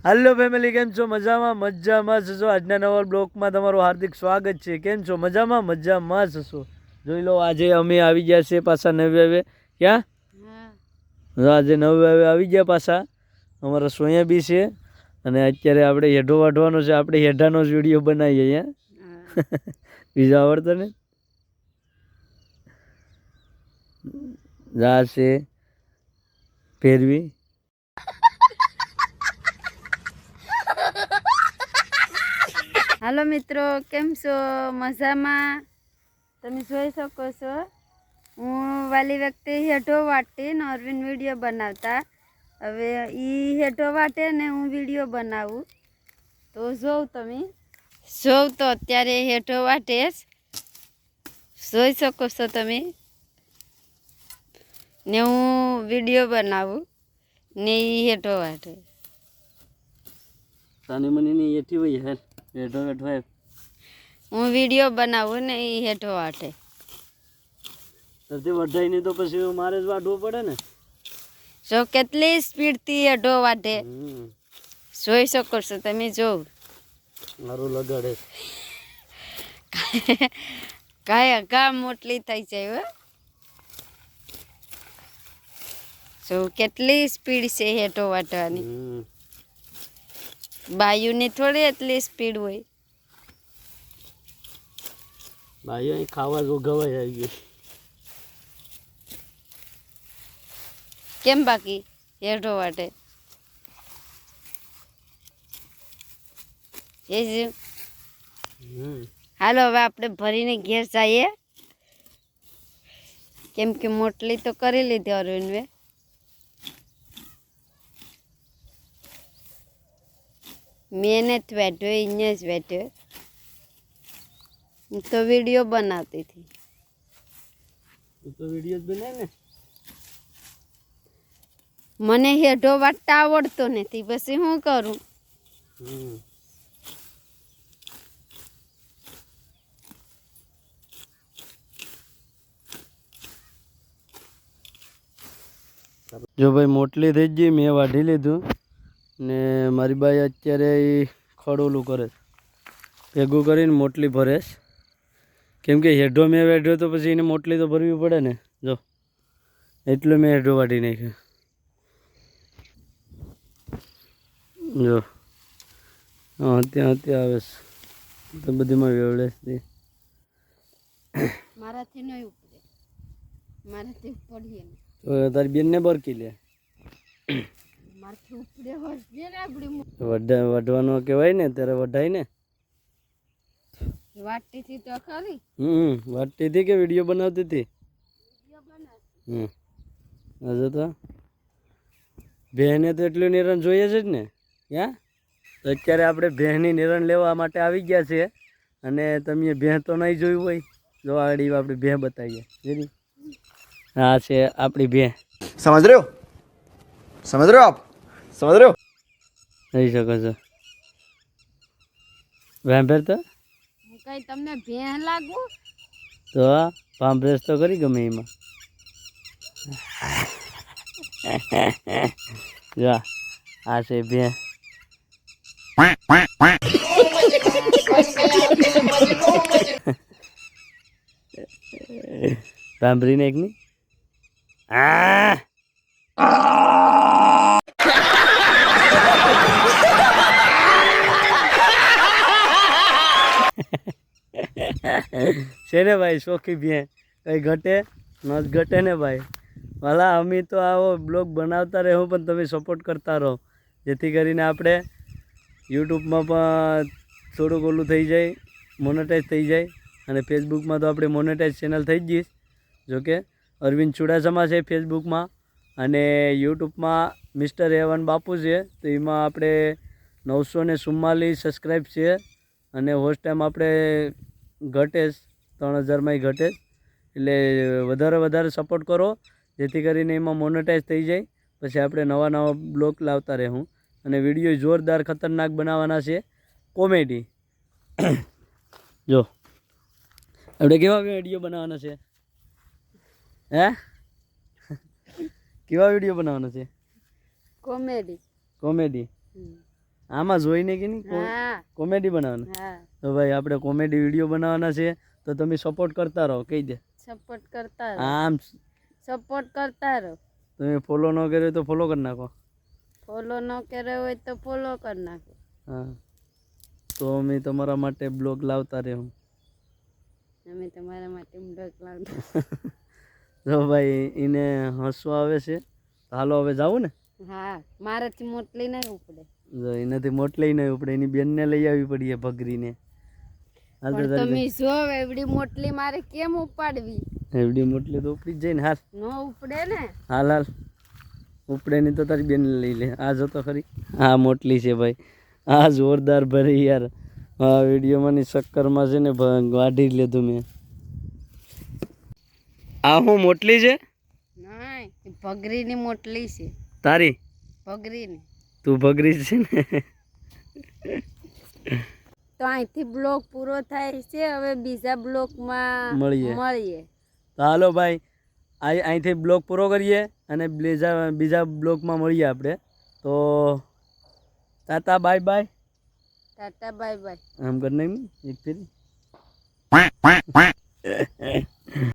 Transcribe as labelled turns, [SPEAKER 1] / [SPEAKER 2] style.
[SPEAKER 1] Hello family केम छो मजामा छो। આજના નવા બ્લોગમાં તમારું હાર્દિક સ્વાગત છે। કેમ છો મજામાં છો? જોઈ લો આજે અમે આવી ગયા છે પાછા નવે ક્યાં આજે નવે આવી ગયા પાછા અમારા સોયા બી છે અને અત્યારે આપણે હેઠો વાઢવાનો છે। આપણે હેઠાનો જ વિડીયો બનાવીએ અહીંયા બીજા આવડતો ને જા છે ફેરવી।
[SPEAKER 2] हेलो मित्रों केम छो मजामा। तमे જોઈ શકો છો હું વાલી વ્યક્તિ હેઠો વાટે ને અરવિંદ વિડીયો બનાવતા। હવે ઈ હેઠો વાટે ને હું વિડીયો બનાવું તો જોઉં તમે જોઉં તો અત્યારે હેઠો વાટે જોઈ શકો છો તમે ને હું વિડીયો બનાવું ને ઈ હેઠો વાટે।
[SPEAKER 1] તાની મની ની એથી હોય હેર હેઠો હેઠો હે
[SPEAKER 2] હું વિડીયો બનાવું ને ઈ હેઠો વાટે।
[SPEAKER 1] તરતી વઢાઈ ની તો પછી મારે જ વાઢવું પડે ને।
[SPEAKER 2] જો કેટલી સ્પીડ થી હેઠો વાટે જોઈ શકો છો તમે। જો
[SPEAKER 1] મારું લગાડે
[SPEAKER 2] કાય કા મોટલી થઈ જાય હો। જો કેટલી સ્પીડ છે હેઠો વાટવાની। બાયુની થોડી એટલી સ્પીડ હોય।
[SPEAKER 1] ભાઈઓ અહીં ખાવા જો ગવાય આવી ગયું
[SPEAKER 2] કેમ બાકી હેઠો વાટે એ જ હાલો હવે આપણે ભરીને ઘેર જઈએ કેમ કે મોટલી તો કરી લીધી અરવિંદે। મેં નથી બેઠ્યો અહીંયા જ બેઠ્યો હું તો वीडियो बनाती थी।
[SPEAKER 1] तो वीडियो बनाए ने
[SPEAKER 2] મને હેઠો વાટતા આવડતો નથી પછી હું કરું।
[SPEAKER 1] જો ભાઈ મોટલી થઈ ગઈ મેં વાઢી લીધું ને મારી બાઈ અત્યારે ખડોલું કરે ભેગું કરીને મોટલી ભરે કેમ કે હેઠો મેં વાઢ્યો તો પછી એને મોટલી તો ભરવી પડે ને। જો એટલું મેં હેઠો વાઢી નાખ્યો। જો હા ત્યાં આવે તો બધીમાં વેવડે
[SPEAKER 2] મારાથી નહીં ઉપડે મારાથી પડીએ
[SPEAKER 1] તો તારી બેનને બરકી લે
[SPEAKER 2] મારાથી ઉપડે હોય ને આપડી
[SPEAKER 1] વઢવાનો કહેવાય ને ત્યારે વઢાય ને।
[SPEAKER 2] વાટતી થી તો ખરી
[SPEAKER 1] વાટતી હતી કે વિડીયો બનાવતી હતી? હજુ તો બહેને તો એટલું નિરણ જોઈએ છે જ ને ક્યાં તો અત્યારે આપણે બહેનની નિરણ લેવા માટે આવી ગયા છીએ અને તમે બહેન તો નહીં જોયું હોય જો આગળ આપણી બહેન બતાવીએ જેની હા છે આપણી બહેન।
[SPEAKER 3] समझ रहे हो आप समझ रहे हो
[SPEAKER 1] થઈ શકો છો વેમ્પેર તો
[SPEAKER 2] હું કઈ તમને ભેં લાગુ
[SPEAKER 1] તો પામ્બ્રેસ તો કરી ગમે એમાં જા આ છે બે પામ્બ્રીને એક ની છે ને ભાઈ શોખી બે કઈ ઘટે ન જ ઘટે ને ભાઈ વાલા અમે તો આવો બ્લોગ બનાવતા રહું પણ તમે સપોર્ટ કરતા રહો જેથી કરીને આપણે યુટ્યુબમાં પણ થોડુંક ઓલું થઈ જાય મોનેટાઈઝ થઈ જાય અને ફેસબુકમાં તો આપણે મોનેટાઈઝ ચેનલ થઈ જ જઈશ જોકે અરવિંદ ચુડાસમા છે ફેસબુકમાં અને યુટ્યુબમાં મિસ્ટર એવન બાપુ છે તો એમાં આપણે 944 સબસ્ક્રાઈબ છે અને હોસ્ટ ટાઈમ આપણે ઘટે 3000માં ઘટે એટલે વધારે સપોર્ટ કરો જેથી કરીને એમાં મોનેટાઈઝ થઈ જાય પછી આપણે નવા બ્લોગ લાવતા રહેવું અને વિડીયો જોરદાર ખતરનાક બનાવવાના છે કોમેડી જો આપણે કેવા વિડીયો બનાવવાના છે હે કેવા વિડીયો બનાવવાનો છે
[SPEAKER 2] કોમેડી
[SPEAKER 1] કોમેડી આમાં જોઈને કે નહીં
[SPEAKER 2] હા
[SPEAKER 1] કોમેડી બનાવવાના
[SPEAKER 2] હા
[SPEAKER 1] તો ભાઈ આપણે કોમેડી વિડીયો બનાવવાના છે તો તમે સપોર્ટ કરતા રહો કહી દે
[SPEAKER 2] સપોર્ટ કરતા રહો
[SPEAKER 1] આમ
[SPEAKER 2] સપોર્ટ કરતા રહો
[SPEAKER 1] તમે ફોલો ન કર્યો તો ફોલો કરી નાખો
[SPEAKER 2] ફોલો ન કર્યો હોય તો ફોલો કરી નાખો
[SPEAKER 1] હા તો અમે તમારા માટે બ્લોગ લાવતા રહેવું
[SPEAKER 2] અમે તમારા માટે બ્લોગ લાવતા
[SPEAKER 1] જો ભાઈ એને હસવું આવે છે તો હાલો હવે જાવું ને
[SPEAKER 2] હા મારાથી મોટલી નહીં ઉપડે
[SPEAKER 1] જો એનાથી મોટલી નહીં ઉપડે એની બેનને લઈ આવવી પડીએ ભગરીને હાલ તો
[SPEAKER 2] પણ
[SPEAKER 1] તારી
[SPEAKER 2] તમે જો એવડી મોટલી મારે કેમ ઉપાડવી
[SPEAKER 1] એવડી મોટલી તો ઉપડી જ જાય ને હાલ
[SPEAKER 2] ન ઉપડે ને
[SPEAKER 1] હાલ હાલ ઉપડે નહીં તો તારી બેન લઈ લે આ જો તો ખરી આ મોટલી છે ભાઈ આ જોરદાર ભરી યાર આ વિડીયોમાંની ચક્કરમાં છે ને વાઢી જ લીધું મેં આ હું મોટલી છે
[SPEAKER 2] નહીં ભગરીની મોટલી છે
[SPEAKER 1] તારી
[SPEAKER 2] ભગરીની
[SPEAKER 1] તું ભગરી છે ને
[SPEAKER 2] તો અહીંથી બ્લોક પૂરો થાય છે હવે બીજા બ્લોકમાં
[SPEAKER 1] મળીએ.
[SPEAKER 2] મળીએ
[SPEAKER 1] તો હાલો ભાઈ અહીંથી બ્લોગ પૂરો કરીએ અને બીજા બ્લોગમાં મળીએ આપણે તો Tata bye bye
[SPEAKER 2] Tata bye bye
[SPEAKER 1] આમ કરી નાખ એક ફેરી